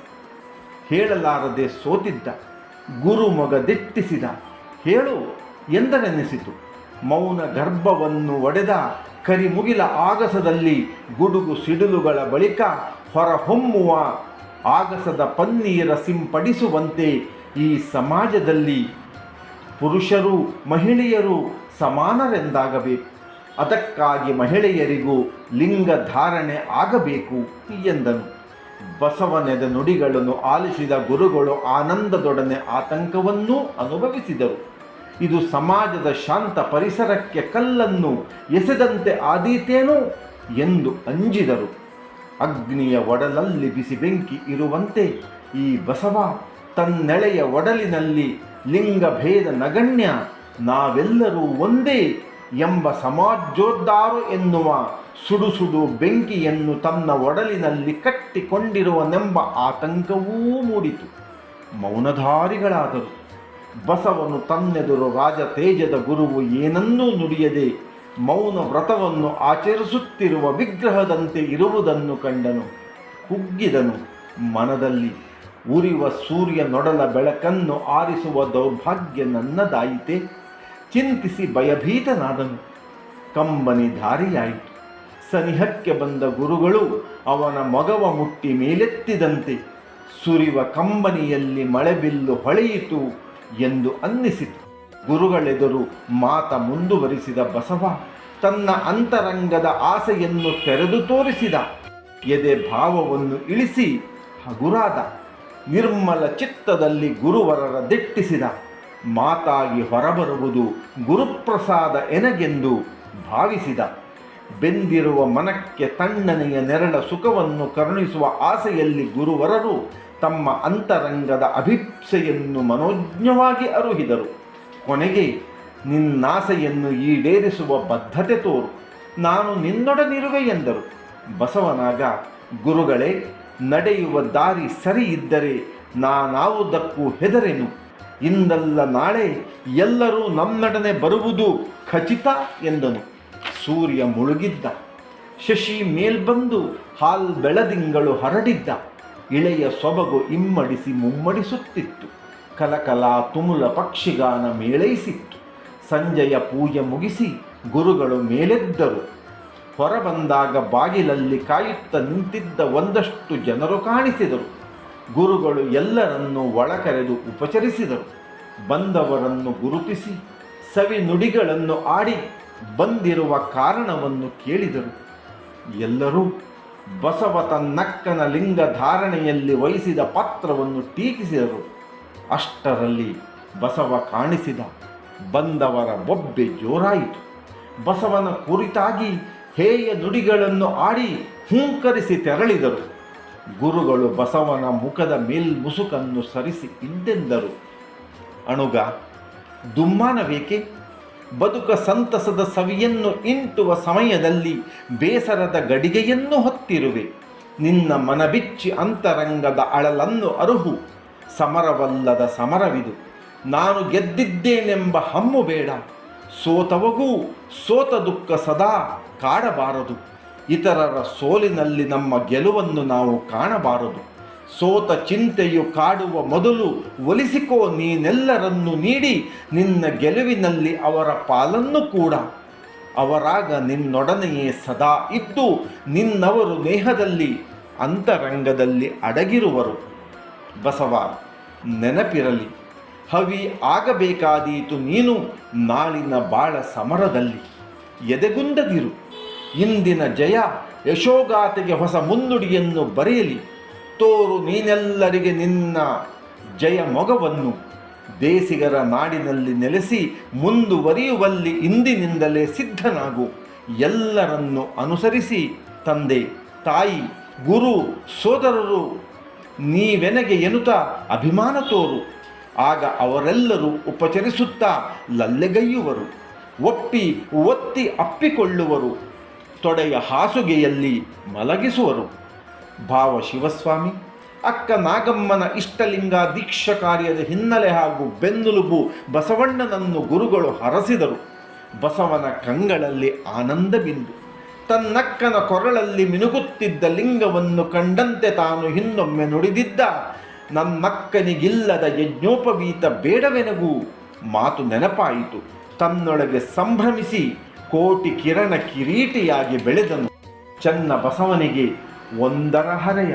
ಹೇಳಲಾರದೆ ಸೋತಿದ್ದ. ಗುರು ಮೊಗ ದಿಟ್ಟಿಸಿದ. ಹೇಳು ಎಂದರೆನಿಸಿತು. ಮೌನ ಗರ್ಭವನ್ನು ಒಡೆದ ಕರಿಮುಗಿಲ ಆಗಸದಲ್ಲಿ ಗುಡುಗು ಸಿಡಿಲುಗಳ ಬಳಿಕ ಹೊರಹೊಮ್ಮುವ ಆಗಸದ ಪನ್ನೀರ ಸಿಂಪಡಿಸುವಂತೆ ಈ ಸಮಾಜದಲ್ಲಿ ಪುರುಷರು ಮಹಿಳೆಯರು ಸಮಾನರೆಂದಾಗಬೇಕು. ಅದಕ್ಕಾಗಿ ಮಹಿಳೆಯರಿಗೂ ಲಿಂಗ ಧಾರಣೆ ಆಗಬೇಕು ಎಂದನು. ಬಸವನೆದ ನುಡಿಗಳನ್ನು ಆಲಿಸಿದ ಗುರುಗಳು ಆನಂದದೊಡನೆ ಆತಂಕವನ್ನೂ ಅನುಭವಿಸಿದರು. ಇದು ಸಮಾಜದ ಶಾಂತ ಪರಿಸರಕ್ಕೆ ಕಲ್ಲನ್ನು ಎಸೆದಂತೆ ಆದೀತೇನೋ ಎಂದು ಅಂಜಿದರು. ಅಗ್ನಿಯ ಒಡಲಲ್ಲಿ ಬಿಸಿ ಬೆಂಕಿ ಇರುವಂತೆ ಈ ಬಸವ ತನ್ನೆಳೆಯ ಒಡಲಿನಲ್ಲಿ ಲಿಂಗಭೇದ ನಗಣ್ಯ, ನಾವೆಲ್ಲರೂ ಒಂದೇ ಎಂಬ ಸಮಾಜೋದ್ಧಾರ ಎನ್ನುವ ಸುಡು ಸುಡು ಬೆಂಕಿಯನ್ನು ತನ್ನ ಒಡಲಿನಲ್ಲಿ ಕಟ್ಟಿಕೊಂಡಿರುವನೆಂಬ ಆತಂಕವೂ ಮೂಡಿತು. ಮೌನಧಾರಿಗಳಾದರು. ಬಸವನು ತನ್ನೆದುರು ರಾಜ ತೇಜದ ಗುರುವು ಏನನ್ನೂ ನುಡಿಯದೆ ಮೌನ ವ್ರತವನ್ನು ಆಚರಿಸುತ್ತಿರುವ ವಿಗ್ರಹದಂತೆ ಇರುವುದನ್ನು ಕಂಡನು. ಕುಗ್ಗಿದನು. ಮನದಲ್ಲಿ ಉರಿವ ಸೂರ್ಯ ನೊಡಲ ಬೆಳಕನ್ನು ಆರಿಸುವ ದೌರ್ಭಾಗ್ಯ ನನ್ನದಾಯಿತೆ ಚಿಂತಿಸಿ ಭಯಭೀತನಾದನು. ಕಂಬನಿ ದಾರಿಯಾಯಿತು. ಸನಿಹಕ್ಕೆ ಬಂದ ಗುರುಗಳು ಅವನ ಮೊಗವ ಮುಟ್ಟಿ ಮೇಲೆತ್ತಿದಂತೆ ಸುರಿವ ಕಂಬನಿಯಲ್ಲಿ ಮಳೆಬಿಲ್ಲು ಹೊಳೆಯಿತು ಎಂದು ಅನ್ನಿಸಿತು. ಗುರುಗಳೆದುರು ಮಾತ ಮುಂದುವರಿಸಿದ ಬಸವ ತನ್ನ ಅಂತರಂಗದ ಆಸೆಯನ್ನು ತೆರೆದು ತೋರಿಸಿದ. ಎದೆ ಭಾವವನ್ನು ಇಳಿಸಿ ಹಗುರಾದ. ನಿರ್ಮಲ ಚಿತ್ತದಲ್ಲಿ ಗುರುವರರ ದಿಟ್ಟಿಸಿದ. ಮಾತಾಗಿ ಹೊರಬರುವುದು ಗುರುಪ್ರಸಾದ ಎನಗೆಂದು ಭಾವಿಸಿದ. ಬೆಂದಿರುವ ಮನಕ್ಕೆ ತಣ್ಣನೆಯ ನೆರಳ ಸುಖವನ್ನು ಕರುಣಿಸುವ ಆಸೆಯಲ್ಲಿ ಗುರುವರರು ತಮ್ಮ ಅಂತರಂಗದ ಅಭಿಪ್ಸೆಯನ್ನು ಮನೋಜ್ಞವಾಗಿ ಅರುಹಿದರು. ಕೊನೆಗೆ ನಿನ್ನಾಸೆಯನ್ನು ಈಡೇರಿಸುವ ಬದ್ಧತೆ ತೋರು, ನಾನು ನಿನ್ನೊಡನಿರುವೆ ಎಂದರು. ಬಸವನಾಗ, ಗುರುಗಳೇ, ನಡೆಯುವ ದಾರಿ ಸರಿ ಇದ್ದರೆ ನಾನಾವುದಕ್ಕೂ ಹೆದರೆನು. ಇಂದಲ್ಲ ನಾಳೆ ಎಲ್ಲರೂ ನನ್ನೊಡನೆ ಬರುವುದು ಖಚಿತ ಎಂದನು. ಸೂರ್ಯ ಮುಳುಗಿದ್ದ. ಶಶಿ ಮೇಲ್ಬಂದು ಹಾಲ್ ಬೆಳದಿಂಗಳು ಹರಡಿದ್ದ. ಇಳೆಯ ಸೊಬಗು ಇಮ್ಮಡಿಸಿ ಮುಮ್ಮಡಿಸುತ್ತಿತ್ತು. ಕಲಕಲ ತುಮುಲ ಪಕ್ಷಿಗಾನ ಮೇಳೈಸಿತ್ತು. ಸಂಜೆಯ ಪೂಜೆ ಮುಗಿಸಿ ಗುರುಗಳು ಮೇಲೆದ್ದರು. ಹೊರಬಂದಾಗ ಬಾಗಿಲಲ್ಲಿ ಕಾಯುತ್ತ ನಿಂತಿದ್ದ ಒಂದಷ್ಟು ಜನರು ಕಾಣಿಸಿದರು. ಗುರುಗಳು ಎಲ್ಲರನ್ನೂ ಒಳಕರೆದು ಉಪಚರಿಸಿದರು. ಬಂದವರನ್ನು ಗುರುತಿಸಿ ಸವಿ ನುಡಿಗಳನ್ನು ಆಡಿ ಬಂದಿರುವ ಕಾರಣವನ್ನು ಕೇಳಿದರು. ಎಲ್ಲರೂ ಬಸವ ತನ್ನಕ್ಕನ ಲಿಂಗ ಧಾರಣೆಯಲ್ಲಿ ವಹಿಸಿದ ಪಾತ್ರವನ್ನು ಟೀಕಿಸಿದರು. ಅಷ್ಟರಲ್ಲಿ ಬಸವ ಕಾಣಿಸಿದ. ಬಂದವರ ಬೊಬ್ಬೆ ಜೋರಾಯಿತು. ಬಸವನ ಕುರಿತಾಗಿ ಹೇಯ ನುಡಿಗಳನ್ನು ಆಡಿ ಹೂಂಕರಿಸಿ ತೆರಳಿದರು. ಗುರುಗಳು ಬಸವನ ಮುಖದ ಮೇಲ್ಮುಸುಕನ್ನು ಸರಿಸಿ ಇಂತೆಂದರು, ಅಣುಗ, ದುಮ್ಮಾನವೇಕೆ? ಬದುಕ ಸಂತಸದ ಸವಿಯನ್ನು ಇಂಟುವ ಸಮಯದಲ್ಲಿ ಬೇಸರದ ಗಡಿಗೆಯನ್ನು ಹೊತ್ತಿರುವೆ. ನಿನ್ನ ಮನಬಿಚ್ಚಿ ಅಂತರಂಗದ ಅಳಲನ್ನು ಅರುಹು. ಸಮರವಲ್ಲದ ಸಮರವಿದು. ನಾನು ಗೆದ್ದಿದ್ದೇನೆಂಬ ಹಮ್ಮು ಬೇಡ. ಸೋತವಗೂ ಸೋತ ದುಃಖ ಸದಾ ಕಾಡಬಾರದು. ಇತರರ ಸೋಲಿನಲ್ಲಿ ನಮ್ಮ ಗೆಲುವನ್ನು ನಾವು ಕಾಣಬಾರದು. ಸೋತ ಚಿಂತೆಯು ಕಾಡುವ ಮೊದಲು ಒಲಿಸಿಕೋ ನೀನೆಲ್ಲರನ್ನು ನೀಡಿ ನಿನ್ನ ಗೆಲುವಿನಲ್ಲಿ ಅವರ ಪಾಲನ್ನು ಕೂಡ. ಅವರಾಗ ನಿನ್ನೊಡನೆಯೇ ಸದಾ ಇದ್ದು ನಿನ್ನವರು ನೇಹದಲ್ಲಿ ಅಂತರಂಗದಲ್ಲಿ ಅಡಗಿರುವರು. ಬಸವ, ನೆನಪಿರಲಿ, ಹವಿ ಆಗಬೇಕಾದೀತು ನೀನು ನಾಳಿನ ಬಾಳ ಸಮರದಲ್ಲಿ. ಎದೆಗುಂದದಿರು. ಇಂದಿನ ಜಯ ಯಶೋಗಾಥೆಗೆ ಹೊಸ ಮುನ್ನುಡಿಯನ್ನು ಬರೆಯಲಿ. ತೋರು ನೀನೆಲ್ಲರಿಗೆ ನಿನ್ನ ಜಯ ಮೊಗವನ್ನು. ದೇಸಿಗರ ನಾಡಿನಲ್ಲಿ ನೆಲೆಸಿ ಮುಂದುವರಿಯುವಲ್ಲಿ ಇಂದಿನಿಂದಲೇ ಸಿದ್ಧನಾಗು. ಎಲ್ಲರನ್ನು ಅನುಸರಿಸಿ ತಂದೆ, ತಾಯಿ, ಗುರು, ಸೋದರರು ನೀವೆನಗೆ ಎನ್ನುತ್ತಾ ಅಭಿಮಾನ ತೋರು. ಆಗ ಅವರೆಲ್ಲರೂ ಉಪಚರಿಸುತ್ತಾ ಲಲ್ಲೆಗೈಯುವರು. ಒತ್ತಿ ಅಪ್ಪಿಕೊಳ್ಳುವರು. ತೊಡೆಯ ಹಾಸುಗೆಯಲ್ಲಿ ಮಲಗಿಸುವರು. ಭಾವ ಶಿವಸ್ವಾಮಿ, ಅಕ್ಕ ನಾಗಮ್ಮನ ಇಷ್ಟಲಿಂಗ ದೀಕ್ಷಾ ಕಾರ್ಯದ ಹಿನ್ನೆಲೆ ಹಾಗೂ ಬೆನ್ನುಲುಬು ಬಸವಣ್ಣನನ್ನು ಗುರುಗಳು ಹರಸಿದರು. ಬಸವನ ಕಂಗಳಲ್ಲಿ ಆನಂದ ಬಿಂದು. ತನ್ನಕ್ಕನ ಕೊರಳಲ್ಲಿ ಮಿನುಗುತ್ತಿದ್ದ ಲಿಂಗವನ್ನು ಕಂಡಂತೆ ತಾನು ಹಿಂದೊಮ್ಮೆ ನುಡಿದಿದ್ದ, ನನ್ನಕ್ಕನಿಗಿಲ್ಲದ ಯಜ್ಞೋಪವೀತ ಬೇಡವೆನಗೂ ಮಾತು ನೆನಪಾಯಿತು. ತನ್ನೊಳಗೆ ಸಂಭ್ರಮಿಸಿ ಕೋಟಿ ಕಿರಣ ಕಿರೀಟಿಯಾಗಿ ಬೆಳೆದನು. ಚನ್ನ ಬಸವನಿಗೆ ಒಂದರ ಹರೆಯ.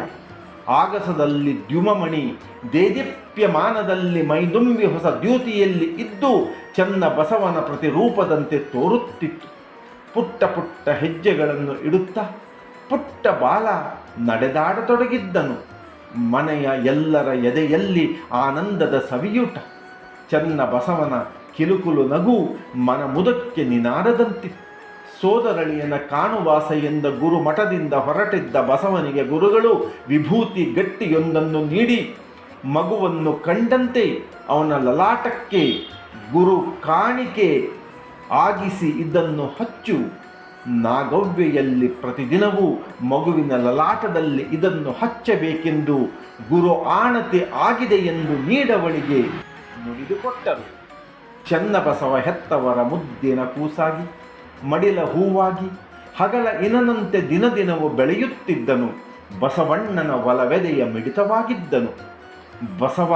ಆಗಸದಲ್ಲಿ ದ್ಯುಮಮಣಿ ದೇದೀಪ್ಯಮಾನದಲ್ಲಿ ಮೈದುಂಬಿ ಹೊಸ ದ್ಯೂತಿಯಲ್ಲಿ ಇದ್ದು ಚನ್ನ ಬಸವನ ಪ್ರತಿರೂಪದಂತೆ ತೋರುತ್ತಿತ್ತು. ಪುಟ್ಟ ಪುಟ್ಟ ಹೆಜ್ಜೆಗಳನ್ನು ಇಡುತ್ತಾ ಪುಟ್ಟ ಬಾಲ ನಡೆದಾಡತೊಡಗಿದ್ದನು. ಮನೆಯ ಎಲ್ಲರ ಎದೆಯಲ್ಲಿ ಆನಂದದ ಸವಿಯೂಟ. ಚನ್ನ ಬಸವನ ಕಿಲುಕುಲು ನಗು ಮನಮುದಕ್ಕೆ ನಿನಾದದಂತಿತ್ತು. ಸೋದರಳಿಯನ ಕಾಣುವಾಸ ಎಂದ ಗುರುಮಠದಿಂದ ಹೊರಟಿದ್ದ ಬಸವನಿಗೆ ಗುರುಗಳು ವಿಭೂತಿ ಗಟ್ಟಿಯೊಂದನ್ನು ನೀಡಿ ಮಗುವನ್ನು ಕಂಡಂತೆ ಅವನ ಲಲಾಟಕ್ಕೆ ಗುರು ಕಾಣಿಕೆ ಆಗಿಸಿ ಇದನ್ನು ಹಚ್ಚು. ನಾಗವ್ಯೆಯಲ್ಲಿ ಪ್ರತಿದಿನವೂ ಮಗುವಿನ ಲಲಾಟದಲ್ಲಿ ಇದನ್ನು ಹಚ್ಚಬೇಕೆಂದು ಗುರು ಆಣತೆ ಆಗಿದೆ ಎಂದು ನೀಡವಳಿಗೆ ನುಡಿದುಕೊಟ್ಟರು. ಚನ್ನಬಸವ ಹೆತ್ತವರ ಮುದ್ದಿನ ಕೂಸಾಗಿ ಮಡಿಲ ಹೂವಾಗಿ ಹಗಲ ಇನನಂತೆ ದಿನದಿನವೂ ಬೆಳೆಯುತ್ತಿದ್ದನು. ಬಸವಣ್ಣನ ಒಲವೆದೆಯ ಮಿಡಿತವಾಗಿದ್ದನು. ಬಸವ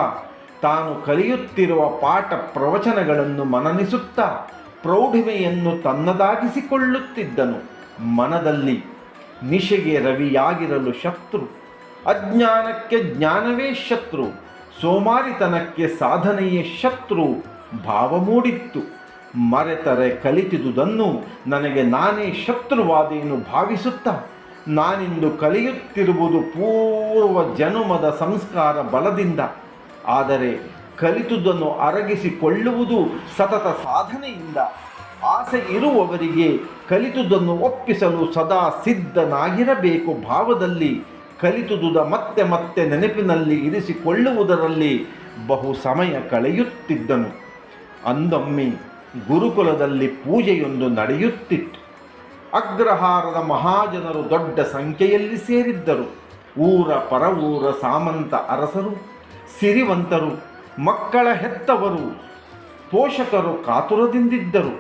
ತಾನು ಕಲಿಯುತ್ತಿರುವ ಪಾಠ ಪ್ರವಚನಗಳನ್ನು ಮನನಿಸುತ್ತಾ ಪ್ರೌಢಿಮೆಯನ್ನು ತನ್ನದಾಗಿಸಿಕೊಳ್ಳುತ್ತಿದ್ದನು. ಮನದಲ್ಲಿ ನಿಶೆಗೆ ರವಿಯಾಗಿರಲು ಶತ್ರು, ಅಜ್ಞಾನಕ್ಕೆ ಜ್ಞಾನವೇ ಶತ್ರು, ಸೋಮಾರಿತನಕ್ಕೆ ಸಾಧನೆಯೇ ಶತ್ರು ಭಾವ ಮೂಡಿತ್ತು. ಮರೆತರೆ ಕಲಿತಿದುದನ್ನು ನನಗೆ ನಾನೇ ಶತ್ರುವಾದೇನು ಭಾವಿಸುತ್ತಾ ನಾನಿಂದು ಕಲಿಯುತ್ತಿರುವುದು ಪೂರ್ವ ಜನುಮದ ಸಂಸ್ಕಾರ ಬಲದಿಂದ. ಆದರೆ ಕಲಿತುದನ್ನು ಅರಗಿಸಿಕೊಳ್ಳುವುದು ಸತತ ಸಾಧನೆಯಿಂದ. ಆಸೆ ಇರುವವರಿಗೆ ಕಲಿತುದನ್ನು ಒಪ್ಪಿಸಲು ಸದಾ ಸಿದ್ಧನಾಗಿರಬೇಕು ಭಾವದಲ್ಲಿ. ಕಲಿತುದುದ ಮತ್ತೆ ಮತ್ತೆ ನೆನಪಿನಲ್ಲಿ ಇರಿಸಿಕೊಳ್ಳುವುದರಲ್ಲಿ ಬಹು ಸಮಯ ಕಳೆಯುತ್ತಿದ್ದನು. ಅಂದೊಮ್ಮೆ ಗುರುಕುಲದಲ್ಲಿ ಪೂಜೆಯೊಂದು ನಡೆಯುತ್ತಿತ್ತು. ಅಗ್ರಹಾರದ ಮಹಾಜನರು ದೊಡ್ಡ ಸಂಖ್ಯೆಯಲ್ಲಿ ಸೇರಿದ್ದರು. ಊರ ಪರವೂರ ಸಾಮಂತ ಅರಸರು, ಸಿರಿವಂತರು, ಮಕ್ಕಳ ಹೆತ್ತವರು, ಪೋಷಕರು ಕಾತುರದಿಂದಿದ್ದರು.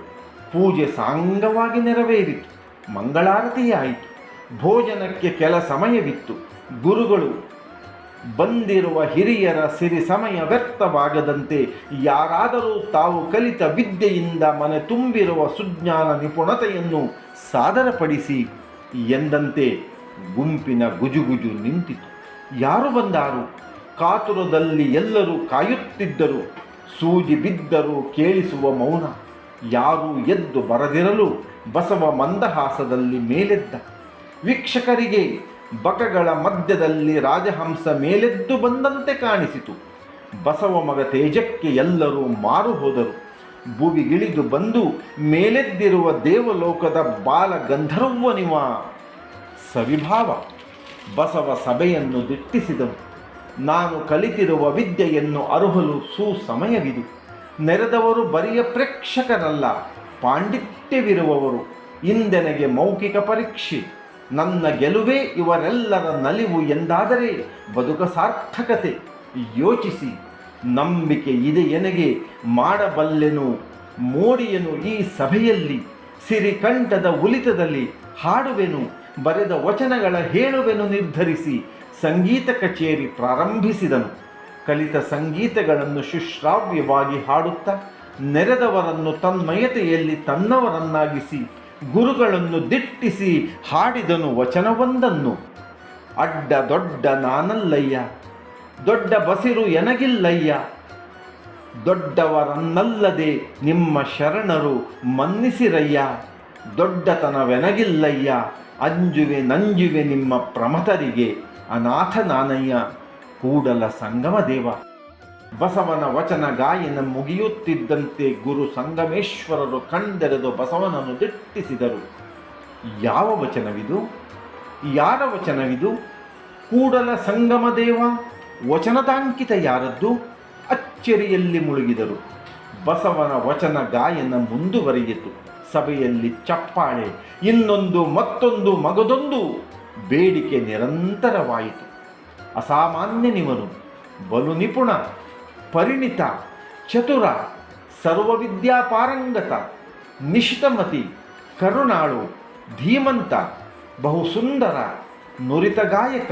ಪೂಜೆ ಸಾಂಗವಾಗಿ ನೆರವೇರಿತು. ಮಂಗಳಾರತಿಯಾಯಿತು. ಭೋಜನಕ್ಕೆ ಕೆಲ ಸಮಯವಿತ್ತು. ಗುರುಗಳು ಬಂದಿರುವ ಹಿರಿಯರ ಸಿರಿ ಸಮಯ ವ್ಯರ್ಥವಾಗದಂತೆ ಯಾರಾದರೂ ತಾವು ಕಲಿತ ವಿದ್ಯೆಯಿಂದ ಮನೆ ತುಂಬಿರುವ ಸುಜ್ಞಾನ ನಿಪುಣತೆಯನ್ನು ಸಾದರಪಡಿಸಿ ಎಂದಂತೆ ಗುಂಪಿನ ಗುಜುಗುಜು ನಿಂತಿತು. ಯಾರು ಬಂದಾರು? ಕಾತುರದಲ್ಲಿ ಎಲ್ಲರೂ ಕಾಯುತ್ತಿದ್ದರು. ಸೂಜಿ ಬಿದ್ದರೂ ಕೇಳಿಸುವ ಮೌನ. ಯಾರೂ ಎದ್ದು ಬರದಿರಲು ಬಸವ ಮಂದಹಾಸದಲ್ಲಿ ಮೇಲೆದ್ದ. ವೀಕ್ಷಕರಿಗೆ ಬಕಗಳ ಮಧ್ಯದಲ್ಲಿ ರಾಜಹಂಸ ಮೇಲೆದ್ದು ಬಂದಂತೆ ಕಾಣಿಸಿತು. ಬಸವ ಮಗ ತೇಜಕ್ಕೆ ಎಲ್ಲರೂ ಮಾರು ಹೋದರು. ಭುವಿಗಿಳಿದು ಬಂದು ಮೇಲೆದ್ದಿರುವ ದೇವಲೋಕದ ಬಾಲ ಗಂಧರ್ವನಿವ ಸವಿಭಾವ ಬಸವ ಸಭೆಯನ್ನು ದಿಟ್ಟಿಸಿದನು. ನಾನು ಕಲಿತಿರುವ ವಿದ್ಯೆಯನ್ನು ಅರುಹಲು ಸುಸಮಯವಿದು. ನೆರೆದವರು ಬರಿಯ ಪ್ರೇಕ್ಷಕರಲ್ಲ, ಪಾಂಡಿತ್ಯವಿರುವವರು. ಇಂದೆನಗೆ ಮೌಖಿಕ ಪರೀಕ್ಷೆ. ನನ್ನ ಗೆಲುವೇ ಇವರೆಲ್ಲರ ನಲಿವು ಎಂದಾದರೆ ಬದುಕ ಸಾರ್ಥಕತೆ. ಯೋಚಿಸಿ, ನಂಬಿಕೆ ಇದೆ ಎನಗೆ ಮಾಡಬಲ್ಲೆನು ಮೋಡಿಯನು ಈ ಸಭೆಯಲ್ಲಿ. ಸಿರಿಕಂಠದ ಉಲಿತದಲ್ಲಿ ಹಾಡುವೆನು, ಬರೆದ ವಚನಗಳ ಹೇಳುವೆನು ನಿರ್ಧರಿಸಿ ಸಂಗೀತ ಕಚೇರಿ ಪ್ರಾರಂಭಿಸಿದನು. ಕಲಿತ ಸಂಗೀತಗಳನ್ನು ಶುಶ್ರಾವ್ಯವಾಗಿ ಹಾಡುತ್ತಾ ನೆರೆದವರನ್ನು ತನ್ಮಯತೆಯಲ್ಲಿ ತನ್ನವರನ್ನಾಗಿಸಿ ಗುರುಗಳನ್ನು ದಿಟ್ಟಿಸಿ ಹಾಡಿದನು ವಚನವೊಂದನ್ನು. ಅಡ್ಡ ದೊಡ್ಡ ನಾನಲ್ಲಯ್ಯ, ದೊಡ್ಡ ಬಸಿರು ಎನಗಿಲ್ಲಯ್ಯ, ದೊಡ್ಡವರನ್ನಲ್ಲದೆ ನಿಮ್ಮ ಶರಣರು ಮನ್ನಿಸಿರಯ್ಯ. ದೊಡ್ಡತನವೆನಗಿಲ್ಲಯ್ಯ, ಅಂಜುವೆ ನಂಜುವೆ ನಿಮ್ಮ ಪ್ರಮಥರಿಗೆ, ಅನಾಥ ನಾನಯ್ಯ ಕೂಡಲ ಸಂಗಮ ದೇವ. ಬಸವನ ವಚನ ಗಾಯನ ಮುಗಿಯುತ್ತಿದ್ದಂತೆ ಗುರು ಸಂಗಮೇಶ್ವರರು ಕಣ್ದೆರೆದು ಬಸವನನ್ನು ದಿಟ್ಟಿಸಿದರು. ಯಾವ ವಚನವಿದು? ಯಾರ ವಚನವಿದು? ಕೂಡಲ ಸಂಗಮ ದೇವ ವಚನದಾಂಕಿತ ಯಾರದ್ದು? ಅಚ್ಚರಿಯಲ್ಲಿ ಮುಳುಗಿದರು. ಬಸವನ ವಚನ ಗಾಯನ ಮುಂದುವರಿಯಿತು. ಸಭೆಯಲ್ಲಿ ಚಪ್ಪಾಳೆ, ಇನ್ನೊಂದು ಮತ್ತೊಂದು ಮಗದೊಂದು. ಬೇಡಿಕೆ ನಿರಂತರವಾಯಿತು. ಅಸಾಮಾನ್ಯನಿವನು, ಬಲು ನಿಪುಣ, ಪರಿಣಿತ, ಚತುರ, ಸರ್ವವಿದ್ಯಾಪಾರಂಗತ, ನಿಷ್ಠಮತಿ, ಕರುಣಾಳು, ಧೀಮಂತ, ಬಹುಸುಂದರ, ನುರಿತ ಗಾಯಕ,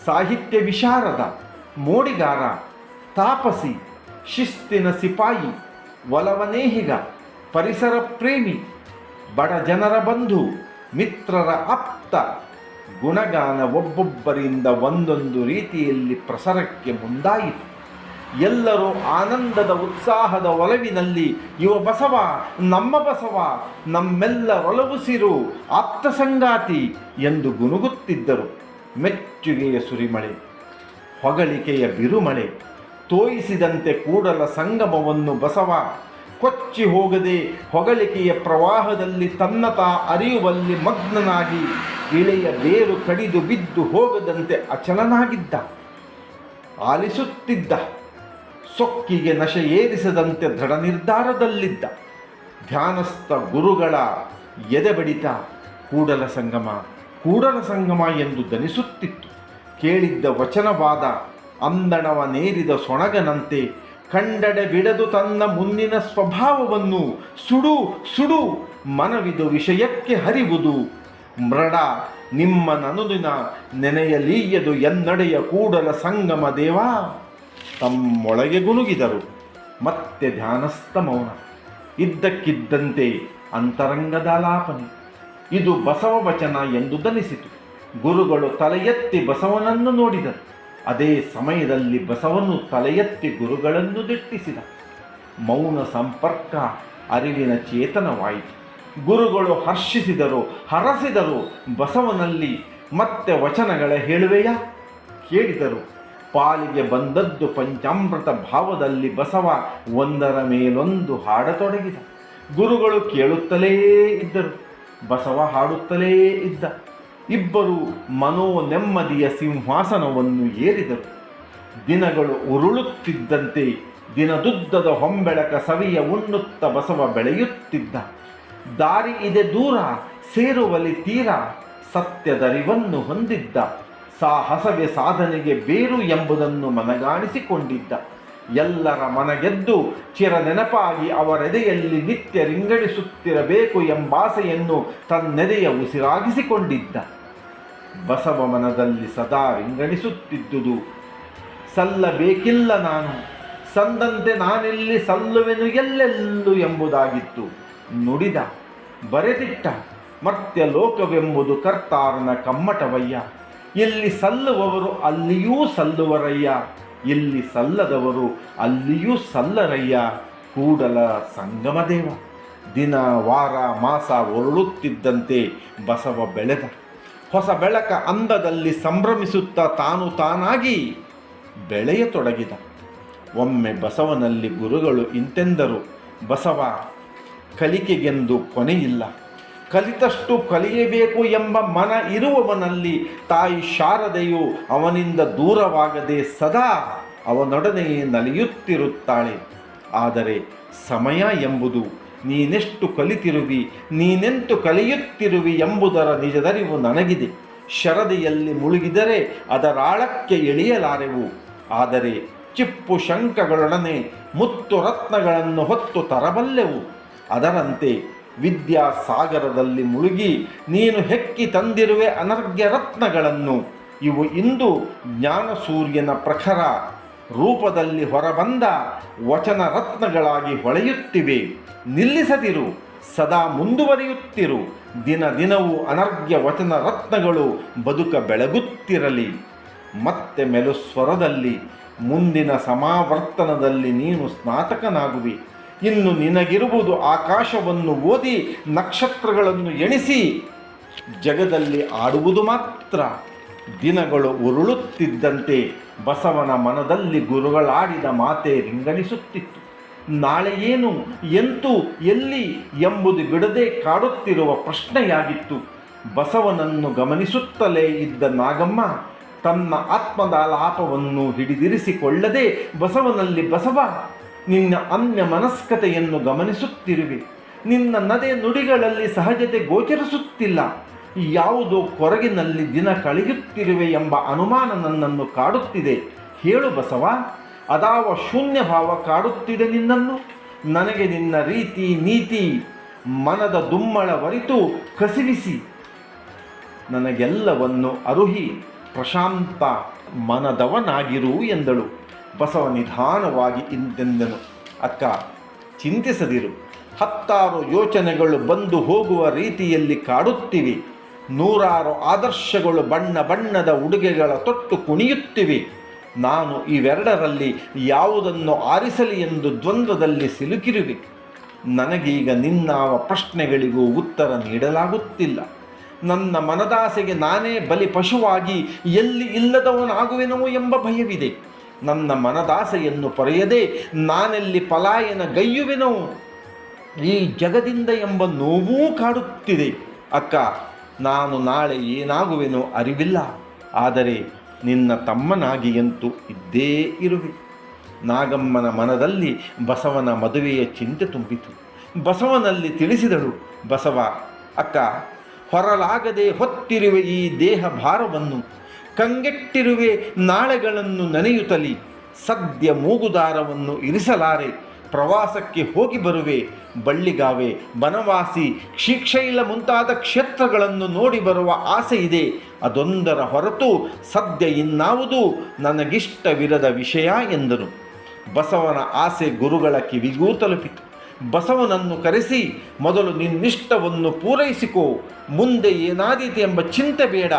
ಸಾಹಿತ್ಯ ವಿಶಾರದ, ಮೋಡಿಗಾರ, ತಾಪಸಿ, ಶಿಸ್ತಿನ ಸಿಪಾಯಿ, ಒಲವನೇಹಿಗ, ಪರಿಸರ ಪ್ರೇಮಿ, ಬಡ ಜನರ ಬಂಧು, ಮಿತ್ರರ ಆಪ್ತ. ಗುಣಗಾನ ಒಬ್ಬೊಬ್ಬರಿಂದ ಒಂದೊಂದು ರೀತಿಯಲ್ಲಿ ಪ್ರಸರಕ್ಕೆ ಮುಂದಾಯಿತು. ಎಲ್ಲರೂ ಆನಂದದ ಉತ್ಸಾಹದ ಒಲವಿನಲ್ಲಿ ಇವ ಬಸವ, ನಮ್ಮ ಬಸವ, ನಮ್ಮೆಲ್ಲರೊಲವುಸಿರು, ಆಪ್ತ ಸಂಗಾತಿ ಎಂದು ಗುನುಗುತ್ತಿದ್ದರು. ಮೆಚ್ಚುಗೆಯ ಸುರಿಮಳೆ, ಹೊಗಳಿಕೆಯ ಬಿರುಮಳೆ ತೋಯಿಸಿದಂತೆ ಕೂಡಲ ಸಂಗಮವನ್ನು ಬಸವ ಕೊಚ್ಚಿ ಹೋಗದೆ ಹೊಗಳಿಕೆಯ ಪ್ರವಾಹದಲ್ಲಿ ತನ್ನತ ಅರಿಯುವಲ್ಲಿ ಮಗ್ನನಾಗಿ ಇಳೆಯ ಬೇರು ಕಡಿದು ಬಿದ್ದು ಹೋಗದಂತೆ ಅಚಲನಾಗಿದ್ದ. ಆಲಿಸುತ್ತಿದ್ದ. ಸೊಕ್ಕಿಗೆ ನಶೆ ಏರಿಸದಂತೆ ದೃಢ ನಿರ್ಧಾರದಲ್ಲಿದ್ದ. ಧ್ಯಾನಸ್ಥ ಗುರುಗಳ ಎದೆಬಡಿತ ಕೂಡಲ ಸಂಗಮ, ಕೂಡಲ ಸಂಗಮ ಎಂದು ದನಿಸುತ್ತಿತ್ತು. ಕೇಳಿದ್ದ ವಚನವಾದ ಅಂದಣವನೇರಿದ ಸೊಣಗನಂತೆ ಕಂಡಡೆ ಬಿಡದು ತನ್ನ ಮುಂದಿನ ಸ್ವಭಾವವನ್ನು. ಸುಡು ಸುಡು ಮನವಿದು ವಿಷಯಕ್ಕೆ ಹರಿವುದು. ಮೃಡ ನಿಮ್ಮ ನನುದಿನ ನೆನೆಯಲೀಯದು ಎನ್ನಡೆಯ ಕೂಡಲ ಸಂಗಮ ದೇವ. ತಮ್ಮೊಳಗೆ ಗುನುಗಿದರು. ಮತ್ತೆ ಧ್ಯಾನಸ್ಥ ಮೌನ. ಇದ್ದಕ್ಕಿದ್ದಂತೆ ಅಂತರಂಗದಾಲಾಪನೆ. ಇದು ಬಸವ ವಚನ ಎಂದು ದನಿಸಿತು. ಗುರುಗಳು ತಲೆ ಎತ್ತಿ ಬಸವನನ್ನು ನೋಡಿದರು. ಅದೇ ಸಮಯದಲ್ಲಿ ಬಸವನು ತಲೆ ಎತ್ತಿ ಗುರುಗಳನ್ನು ದಿಟ್ಟಿಸಿದ. ಮೌನ ಸಂಪರ್ಕ ಅರಿವಿನ ಚೇತನವಾಯಿತು. ಗುರುಗಳು ಹರ್ಷಿಸಿದರು, ಹರಸಿದರು. ಬಸವನಲ್ಲಿ ಮತ್ತೆ ವಚನಗಳ ಹೇಳುವೆಯ ಕೇಳಿದರು. ಪಾಲಿಗೆ ಬಂದದ್ದು ಪಂಚಾಮೃತ ಭಾವದಲ್ಲಿ ಬಸವ ಒಂದರ ಮೇಲೊಂದು ಹಾಡತೊಡಗಿದ. ಗುರುಗಳು ಕೇಳುತ್ತಲೇ ಇದ್ದರು, ಬಸವ ಹಾಡುತ್ತಲೇ ಇದ್ದ. ಇಬ್ಬರು ಮನೋ ನೆಮ್ಮದಿಯ ಸಿಂಹಾಸನವನ್ನು ಏರಿದರು. ದಿನಗಳು ಉರುಳುತ್ತಿದ್ದಂತೆ ದಿನದುದ್ದದ ಹೊಂಬೆಳಕ ಸವಿಯ ಉಣ್ಣುತ್ತ ಬಸವ ಬೆಳೆಯುತ್ತಿದ್ದ. ದಾರಿ ಇದೆ ದೂರ, ಸೇರುವಲಿ ತೀರ, ಸತ್ಯದರಿವನ್ನು ಹೊಂದಿದ್ದ. ಸಾಹಸವೇ ಸಾಧನೆಗೆ ಬೇರು ಎಂಬುದನ್ನು ಮನಗಾಣಿಸಿಕೊಂಡಿದ್ದ. ಎಲ್ಲರ ಮನಗೆದ್ದು ಚಿರ ನೆನಪಾಗಿ ಅವರೆದೆಯಲ್ಲಿ ನಿತ್ಯ ರಿಂಗಣಿಸುತ್ತಿರಬೇಕು ಎಂಬಾಸೆಯನ್ನು ತನ್ನೆದೆಯ ಉಸಿರಾಗಿಸಿಕೊಂಡಿದ್ದ. ಬಸವ ಮನದಲ್ಲಿ ಸದಾ ರಿಂಗಣಿಸುತ್ತಿದ್ದುದು ಸಲ್ಲಬೇಕಿಲ್ಲ ನಾನು, ಸಂದಂತೆ ನಾನೆಲ್ಲಿ ಸಲ್ಲುವೆನು ಎಲ್ಲೆಲ್ಲು ಎಂಬುದಾಗಿತ್ತು. ನುಡಿದ ಬರೆದಿಟ್ಟ ಮರ್ತ್ಯ ಲೋಕವೆಂಬುದು ಕರ್ತಾರನ ಕಮ್ಮಟವಯ್ಯ. ಇಲ್ಲಿ ಸಲ್ಲುವವರು ಅಲ್ಲಿಯೂ ಸಲ್ಲುವರಯ್ಯ, ಇಲ್ಲಿ ಸಲ್ಲದವರು ಅಲ್ಲಿಯೂ ಸಲ್ಲರಯ್ಯ. ಕೂಡಲ ಸಂಗಮದೇವ. ದಿನ ವಾರ ಮಾಸ ಹೊರಳುತ್ತಿದ್ದಂತೆ ಬಸವ ಬೆಳೆದ. ಹೊಸ ಬೆಳಕ ಅಂದದಲ್ಲಿ ಸಂಭ್ರಮಿಸುತ್ತಾ ತಾನು ತಾನಾಗಿ ಬೆಳೆಯತೊಡಗಿದ. ಒಮ್ಮೆ ಬಸವನಲ್ಲಿ ಗುರುಗಳು ಇಂತೆಂದರು, ಬಸವ, ಕಲಿಕೆಗೆಂದು ಕೊನೆಯಿಲ್ಲ. ಕಲಿತಷ್ಟು ಕಲಿಯಬೇಕು ಎಂಬ ಮನ ಇರುವವನಲ್ಲಿ ತಾಯಿ ಶಾರದೆಯು ಅವನಿಂದ ದೂರವಾಗದೆ ಸದಾ ಅವನೊಡನೆಯೇ ನಲಿಯುತ್ತಿರುತ್ತಾಳೆ. ಆದರೆ ಸಮಯ ಎಂಬುದು ನೀನೆಷ್ಟು ಕಲಿತಿರುವಿ, ನೀನೆಂತು ಕಲಿಯುತ್ತಿರುವಿ ಎಂಬುದರ ನಿಜದರಿವು ನನಗಿದೆ. ಶರದಿಯಲ್ಲಿ ಮುಳುಗಿದರೆ ಅದರಾಳಕ್ಕೆ ಇಳಿಯಲಾರೆವು. ಆದರೆ ಚಿಪ್ಪು ಶಂಖಗಳೊಡನೆ ಮುತ್ತು ರತ್ನಗಳನ್ನು ಹೊತ್ತು ತರಬಲ್ಲೆವು. ಅದರಂತೆ ವಿದ್ಯಾಸಾಗರದಲ್ಲಿ ಮುಳುಗಿ ನೀನು ಹೆಕ್ಕಿ ತಂದಿರುವೆ ಅನರ್ಘ್ಯ ರತ್ನಗಳನ್ನು. ಇವು ಇಂದು ಜ್ಞಾನಸೂರ್ಯನ ಪ್ರಖರ ರೂಪದಲ್ಲಿ ಹೊರಬಂದ ವಚನ ರತ್ನಗಳಾಗಿ ಹೊಳೆಯುತ್ತಿವೆ. ನಿಲ್ಲಿಸದಿರು, ಸದಾ ಮುಂದುವರಿಯುತ್ತಿರು. ದಿನ ದಿನವೂ ಅನರ್ಘ್ಯ ವಚನ ರತ್ನಗಳು ಬದುಕ ಬೆಳಗುತ್ತಿರಲಿ. ಮತ್ತೆ ಮೆಲುಸ್ವರದಲ್ಲಿ ಮುಂದಿನ ಸಮಾವರ್ತನದಲ್ಲಿ ನೀನು ಸ್ನಾತಕನಾಗುವಿ. ಇನ್ನು ನಿನಗಿರುವುದು ಆಕಾಶವನ್ನು ಓದಿ ನಕ್ಷತ್ರಗಳನ್ನು ಎಣಿಸಿ ಜಗದಲ್ಲಿ ಆಡುವುದು ಮಾತ್ರ. ದಿನಗಳು ಉರುಳುತ್ತಿದ್ದಂತೆ ಬಸವನ ಮನದಲ್ಲಿ ಗುರುಗಳಾಡಿದ ಮಾತೆ ರಿಂಗಣಿಸುತ್ತಿತ್ತು. ನಾಳೆ ಏನು, ಎಂತು, ಎಲ್ಲಿ ಎಂಬುದು ಬಿಡದೆ ಕಾಡುತ್ತಿರುವ ಪ್ರಶ್ನೆಯಾಗಿತ್ತು. ಬಸವನನ್ನು ಗಮನಿಸುತ್ತಲೇ ಇದ್ದ ನಾಗಮ್ಮ ತನ್ನ ಆತ್ಮದಾಲಾಪವನ್ನು ಹಿಡಿದಿರಿಸಿಕೊಳ್ಳದೆ ಬಸವನಲ್ಲಿ, ಬಸವ, ನಿನ್ನ ಅನ್ಯ ಮನಸ್ಕತೆಯನ್ನು ಗಮನಿಸುತ್ತಿರುವೆ. ನಿನ್ನ ನಡೆ ನುಡಿಗಳಲ್ಲಿ ಸಹಜತೆ ಗೋಚರಿಸುತ್ತಿಲ್ಲ. ಯಾವುದೋ ಕೊರಗಿನಲ್ಲಿ ದಿನ ಕಳೆಯುತ್ತಿರುವೆ ಎಂಬ ಅನುಮಾನ ನನ್ನನ್ನು ಕಾಡುತ್ತಿದೆ. ಹೇಳು ಬಸವ, ಅದಾವ ಶೂನ್ಯ ಭಾವ ಕಾಡುತ್ತಿದೆ ನಿನ್ನನ್ನು? ನನಗೆ ನಿನ್ನ ರೀತಿ ನೀತಿ ಮನದ ದುಮ್ಮಳವರಿತು ಕಸಿವಿಸಿ ನನಗೆಲ್ಲವನ್ನು ಅರುಹಿ ಪ್ರಶಾಂತ ಮನದವನಾಗಿರು ಎಂದಳು. ಬಸವ ನಿಧಾನವಾಗಿ ಇಂತೆಂದನು, ಅಕ್ಕ, ಚಿಂತಿಸದಿರು. 10 ಯೋಚನೆಗಳು ಬಂದು ಹೋಗುವ ರೀತಿಯಲ್ಲಿ ಕಾಡುತ್ತಿವೆ. 100 ಆದರ್ಶಗಳು ಬಣ್ಣ ಬಣ್ಣದ ಉಡುಗೆಗಳ ತೊಟ್ಟು ಕುಣಿಯುತ್ತಿವೆ. ನಾನು ಇವೆರಡರಲ್ಲಿ ಯಾವುದನ್ನು ಆರಿಸಲಿ ಎಂದು ದ್ವಂದ್ವದಲ್ಲಿ ಸಿಲುಕಿರುವೆ. ನನಗೀಗ ನಿನ್ನಾವ ಪ್ರಶ್ನೆಗಳಿಗೂ ಉತ್ತರ ನೀಡಲಾಗುತ್ತಿಲ್ಲ. ನನ್ನ ಮನದಾಸೆಗೆ ನಾನೇ ಬಲಿ ಪಶುವಾಗಿ ಎಲ್ಲಿ ಇಲ್ಲದವನಾಗುವೆನೋ ಎಂಬ ಭಯವಿದೆ. ನನ್ನ ಮನದಾಸೆಯನ್ನು ಪೊರೆಯದೆ ನಾನೆಲ್ಲಿ ಪಲಾಯನ ಗೈಯುವೆನೋ ಈ ಜಗದಿಂದ ಎಂಬ ನೋವೂ ಕಾಡುತ್ತಿದೆ. ಅಕ್ಕ, ನಾನು ನಾಳೆ ಏನಾಗುವೆನೋ ಅರಿವಿಲ್ಲ. ಆದರೆ ನಿನ್ನ ತಮ್ಮನಾಗಿಯಂತೂ ಇದ್ದೇ ಇರುವೆ. ನಾಗಮ್ಮನ ಮನದಲ್ಲಿ ಬಸವನ ಮದುವೆಯ ಚಿಂತೆ ತುಂಬಿತು. ಬಸವನಲ್ಲಿ ತಿಳಿಸಿದಳು, ಬಸವ, ಅಕ್ಕ, ಹೊರಲಾಗದೆ ಹೊತ್ತಿರುವೆ ಈ ದೇಹ ಭಾರವನ್ನು. ಕಂಗೆಟ್ಟಿರುವೆ ನಾಳೆಗಳನ್ನು ನೆನೆಯುತ್ತಲಿ. ಸದ್ಯ ಮೂಗುದಾರವನ್ನು ಇರಿಸಲಾರೆ. ಪ್ರವಾಸಕ್ಕೆ ಹೋಗಿ ಬರುವೆ. ಬಳ್ಳಿಗಾವೆ, ಬನವಾಸಿ, ಕ್ಷಿಕ್ಷೈಲ ಮುಂತಾದ ಕ್ಷೇತ್ರಗಳನ್ನು ನೋಡಿ ಬರುವ ಆಸೆ ಇದೆ. ಅದೊಂದರ ಹೊರತು ಸದ್ಯ ಇನ್ನಾವುದು ನನಗಿಷ್ಟವಿರದ ವಿಷಯ ಎಂದನು. ಬಸವನ ಆಸೆ ಗುರುಗಳ ಕಿವಿಗೂ ತಲುಪಿತು. ಬಸವನನ್ನು ಕರೆಸಿ, ಮೊದಲು ನಿನ್ನಿಷ್ಟವನ್ನು ಪೂರೈಸಿಕೋ. ಮುಂದೆ ಏನಾದೀತು ಎಂಬ ಚಿಂತೆ ಬೇಡ.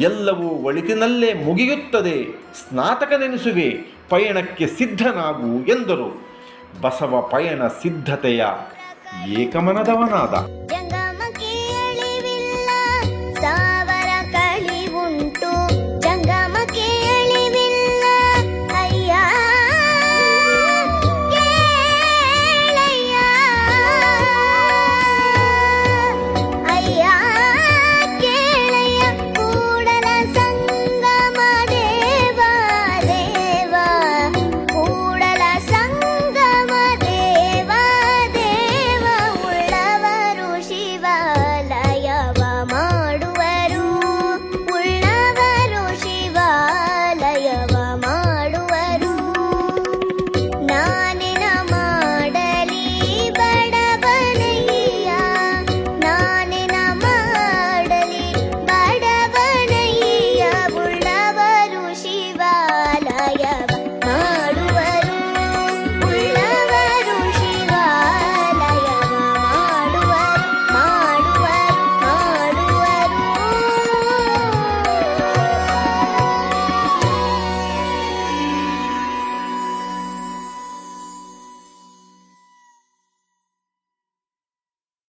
ಎಲ್ಲವೂ ಒಳಿತಿನಲ್ಲೇ ಮುಗಿಯುತ್ತದೆ. ಸ್ನಾತಕನೆನಿಸುವೆ. ಪಯಣಕ್ಕೆ ಸಿದ್ಧನಾಗು ಎಂದರು. ಬಸವ ಪಯಣ ಸಿದ್ಧತೆಯ ಏಕಮನದವನಾದ.